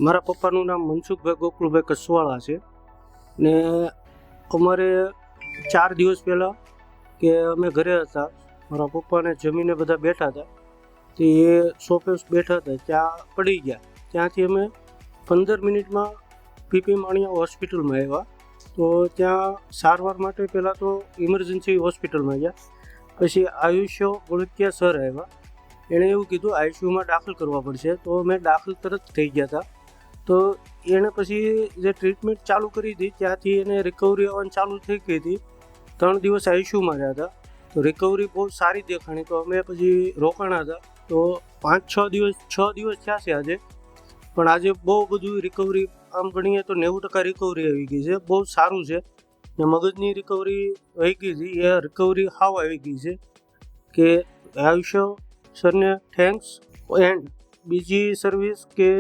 મારા પપ્પાનું નામ મનસુખભાઈ ગોકુળભાઈ કસવાળા છે ને અમારે 4 દિવસ પહેલાં કે અમે ઘરે હતા, મારા પપ્પાને જમીને બધા બેઠા હતા, તો એ સોફે બેઠા હતા ત્યાં પડી ગયા. ત્યાંથી અમે 15 મિનિટમાં પીપી માણિયા હોસ્પિટલમાં આવ્યા. તો ત્યાં સારવાર માટે પહેલાં તો ઇમરજન્સી હોસ્પિટલમાં ગયા, પછી આયુષ્ય ઓળખ્યા સર આવ્યા. એણે એવું કીધું આઈસીયુમાં દાખલ કરવા પડશે, તો અમે દાખલ તરત થઈ ગયા હતા. તો એણે પછી જે ટ્રીટમેન્ટ ચાલુ કરી હતી ત્યાંથી એને રિકવરી આવવાની ચાલુ થઈ ગઈ હતી. 3 દિવસ આઈસીયુમાં રહ્યા હતા, તો રિકવરી બહુ સારી દેખાણી. તો અમે પછી રોકાણા હતા, તો 5-6 દિવસ થયા છે આજે, પણ આજે બહુ બધું રિકવરી આમ ગણીએ તો 90% રિકવરી આવી ગઈ છે. બહુ સારું છે ને મગજની રિકવરી થઈ ગઈ હતી, એ રિકવરી હાવ આવી ગઈ છે કે આયુષ્ય સરને થેન્ક્સ. એન્ડ બીજી સર્વિસ કે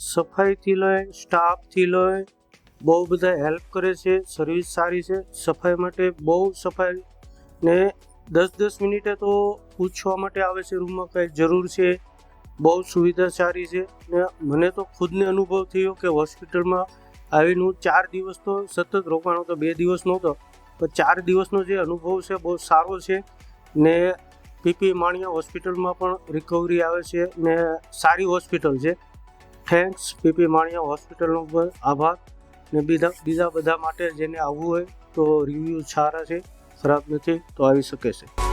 સફાઈથી લઈ સ્ટાફથી લઈ બહુ બધા હેલ્પ કરે છે, સર્વિસ સારી છે. સફાઈ માટે બહુ સફાઈ ને 10-10 મિનિટે તો પૂછવા માટે આવે છે રૂમમાં કંઈ જરૂર છે. બહુ સુવિધા સારી છે ને મને તો ખુદને અનુભવ થયો કે હોસ્પિટલમાં આવીને હું 4 દિવસ તો સતત રોકાણો તો 2 દિવસ નહોતો, પણ 4 દિવસનો જે અનુભવ છે બહુ સારો છે. ને પીપી માણિયા હોસ્પિટલમાં પણ રિકવરી આવે છે ને સારી હોસ્પિટલ છે. થેન્ક્સ પીપી માણિયા હોસ્પિટલનો પણ આભાર. ને બીજા બધા માટે જેને આવવું હોય તો રિવ્યૂ સારા છે, ખરાબ નથી, તો આવી શકે છે.